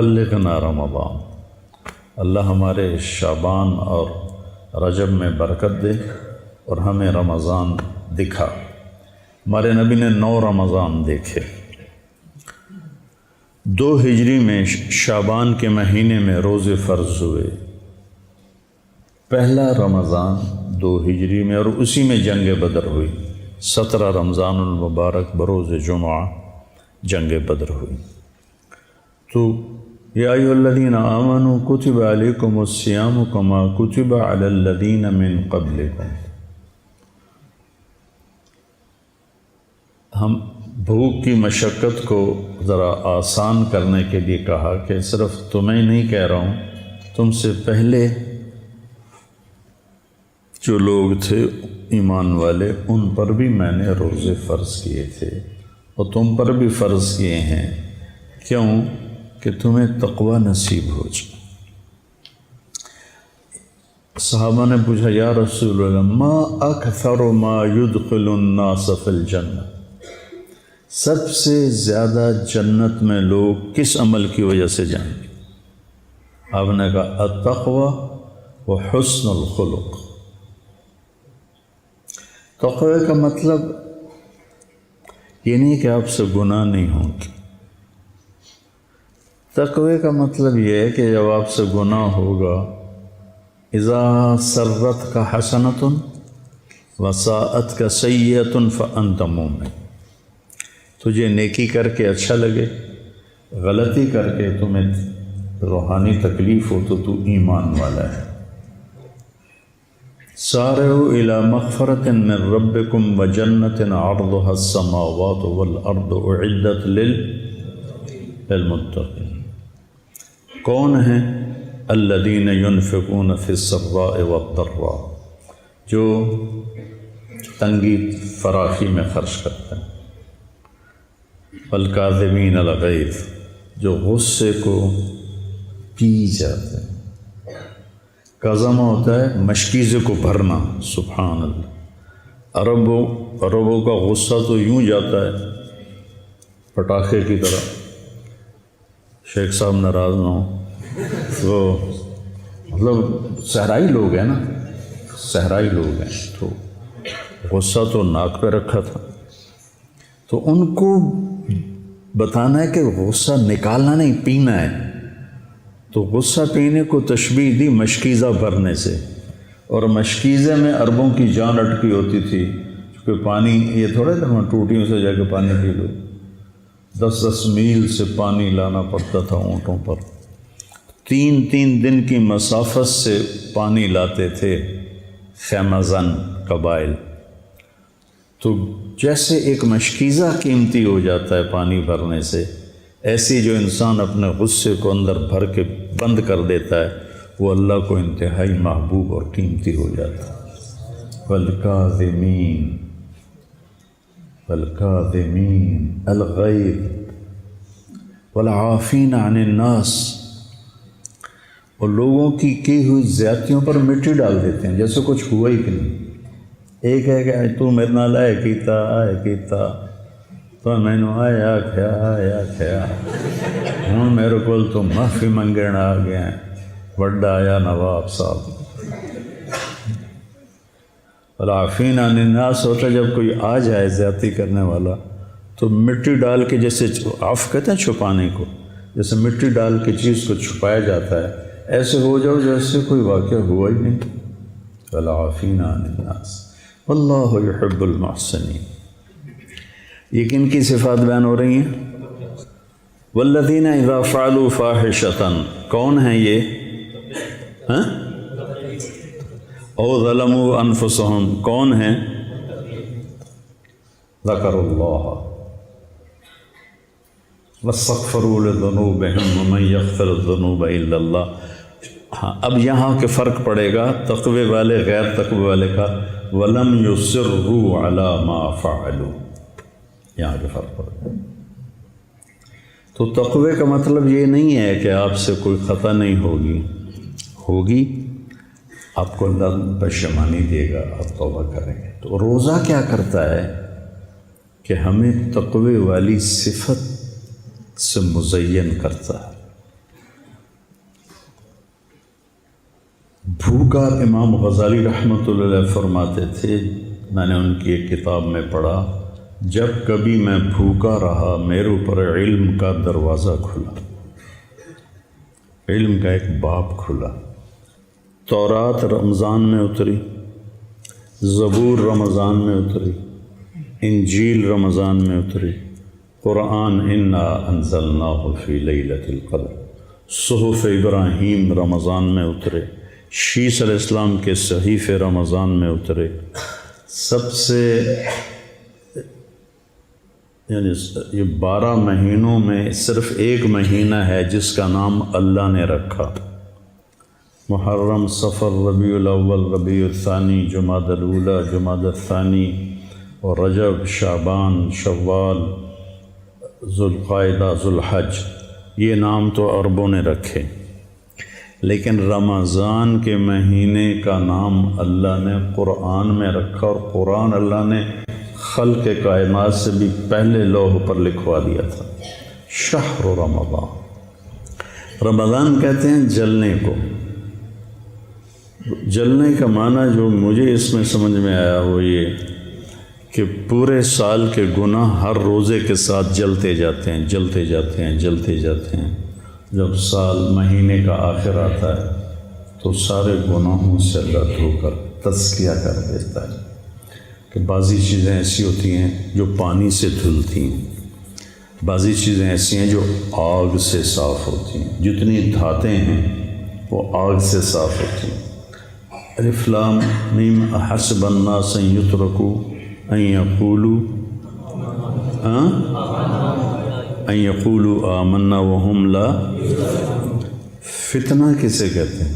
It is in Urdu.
بلغنا رمضان، اللہ ہمارے شعبان اور رجب میں برکت دے اور ہمیں رمضان دکھا۔ ہمارے نبی نے 9 رمضان دیکھے۔ 2 ہجری میں شعبان کے مہینے میں روزے فرض ہوئے، پہلا رمضان 2 ہجری میں، اور اسی میں جنگ بدر ہوئی۔ 17 رمضان المبارک بروز جمعہ جنگ بدر ہوئی۔ تو یا ایھا الذین آمنوا کتب علیکم الصیام کما کتب علی الذین من قبلکم۔ ہم بھوک کی مشقت کو ذرا آسان کرنے کے لیے کہا کہ صرف تمہیں نہیں کہہ رہا ہوں، تم سے پہلے جو لوگ تھے ایمان والے ان پر بھی میں نے روزے فرض کیے تھے اور تم پر بھی فرض کیے ہیں، کیوں کہ تمہیں تقوی نصیب ہو جائے۔ صحابہ نے پوچھا یا رسول اللہ ما اکثر ما يدخل الناس فی الجنہ، سب سے زیادہ جنت میں لوگ کس عمل کی وجہ سے جائیں گے؟ آپ نے کہا التقوی و حسن الخلق۔ تقوی کا مطلب یہ نہیں کہ آپ سے گناہ نہیں ہوں گے، تقوی کا مطلب یہ ہے کہ جب آپ سے گناہ ہوگا، اذا سرت کا حسنۃ وساءت کا سیئۃ فانت مومن، تجھے نیکی کر کے اچھا لگے، غلطی کر کے تمہیں روحانی تکلیف ہو تو ایمان والا ہے۔ سارعوا الی مغفرۃ من ربکم وجنۃ عرضها السماوات والارض اعدت للمتقین۔ کون ہیں؟ الذین ینفقون فی السراء والضراء، جو تنگی فراخی میں خرچ کرتے ہیں، والکاظمین الغیظ، جو غصے کو پی جاتے ہیں۔ کظمہ ہوتا ہے مشکیزے کو بھرنا، سبحان اللہ۔ عربوں کا غصہ تو یوں جاتا ہے پٹاخے کی طرح، شیخ صاحب ناراض نہ ہوں، تو مطلب صحرائی لوگ ہیں نا، صحرائی لوگ ہیں، تو غصہ تو ناک پہ رکھا تھا۔ تو ان کو بتانا ہے کہ غصہ نکالنا نہیں، پینا ہے۔ تو غصہ پینے کو تشبیہ دی مشکیزہ بھرنے سے، اور مشکیزے میں عربوں کی جان اٹکی ہوتی تھی، کیونکہ پانی یہ تھوڑا کہ ٹوٹیوں سے جا کے پانی پی لو، 10 میل سے پانی لانا پڑتا تھا اونٹوں پر، 3 دن کی مسافت سے پانی لاتے تھے خیمہ زن قبائل۔ تو جیسے ایک مشکیزہ قیمتی ہو جاتا ہے پانی بھرنے سے، ایسی جو انسان اپنے غصے کو اندر بھر کے بند کر دیتا ہے وہ اللہ کو انتہائی محبوب اور قیمتی ہو جاتا ہے۔ والکاظمین الغیظ والعافین عن الناس، اور لوگوں کی ہوئی زیادتیوں پر مٹی ڈال دیتے ہیں جیسے کچھ ہوا ہی کہ نہیں۔ ایک ہے کہ تو میرے نال آئے کیتا تو میں نے آیا کھیا ہوں میرے کو تو معافی منگن آ گیا، وڈا آیا نواب صاحب۔ العافین عن الناس ہوتا ہے جب کوئی آ جائے زیادتی کرنے والا تو مٹی ڈال کے، جیسے عفو کہتے ہیں چھپانے کو، جیسے مٹی ڈال کے چیز کو چھپایا جاتا ہے، ایسے ہو جاؤ جیسے کوئی واقعہ ہوا ہی نہیں۔ العافین عن الناس واللہ یحب المحسنین۔ یہ کن کی صفات بیان ہو رہی ہیں؟ والذین اذا فعلوا فاحشۃ، کون ہیں یہ؟ او ظلموا انفسهم، کون ہیں؟ ذکروا اللہ واستغفروا لذنوبهم ومن یغفر الذنوب الا اللہ۔ ہاں، اب یہاں کے فرق پڑے گا تقوی والے غیر تقوی والے کا، ولم یصروا علی ما فعلوا، یہاں کے فرق پڑ گیا۔ تو تقوی کا مطلب یہ نہیں ہے کہ آپ سے کوئی خطا نہیں ہوگی، آپ کو اللہ پشیمانی دے گا، آپ توبہ کریں گے۔ تو روزہ کیا کرتا ہے کہ ہمیں تقوی والی صفت سے مزین کرتا ہے۔ بھوکا امام غزالی رحمۃ اللہ علیہ فرماتے تھے، میں نے ان کی ایک کتاب میں پڑھا، جب کبھی میں بھوکا رہا میرے اوپر علم کا دروازہ کھلا، علم کا ایک باب کھلا۔ تورات رمضان میں اتری، زبور رمضان میں اتری، انجیل رمضان میں اتری، قرآن انا انزلناہ فی لیلۃ القدر، صحف ابراہیم رمضان میں اترے، شیس علیہ السلام کے صحیفے رمضان میں اترے۔ سب سے یعنی یہ 12 مہینوں میں صرف ایک مہینہ ہے جس کا نام اللہ نے رکھا، محرم، صفر، ربیع الاول، ربیع الثانی، جمادی الاولی، جمادی الثانی، اور رجب، شعبان، شوال، ذوالقعدہ، ذوالحج۔ یہ نام تو عربوں نے رکھے، لیکن رمضان کے مہینے کا نام اللہ نے قرآن میں رکھا، اور قرآن اللہ نے خلق کائنات سے بھی پہلے لوح پر لکھوا دیا تھا۔ شہر رمضان، رمضان کہتے ہیں جلنے کو۔ جلنے کا معنی جو مجھے اس میں سمجھ میں آیا وہ یہ کہ پورے سال کے گناہ ہر روزے کے ساتھ جلتے جاتے ہیں، جلتے جاتے ہیں، جلتے جاتے ہیں۔ جب سال مہینے کا آخر آتا ہے تو سارے گناہوں سے اللہ دھو کر تزکیہ کر دیتا ہے کہ بعضی چیزیں ایسی ہوتی ہیں جو پانی سے دھلتی ہیں، بعضی چیزیں ایسی ہیں جو آگ سے صاف ہوتی ہیں، جتنی دھاتیں ہیں وہ آگ سے صاف ہوتی ہیں۔ الف لام میم احسب الناس ان یترکوا ان یقولوا آمنا وہم لا۔ فتنہ کسے کہتے ہیں؟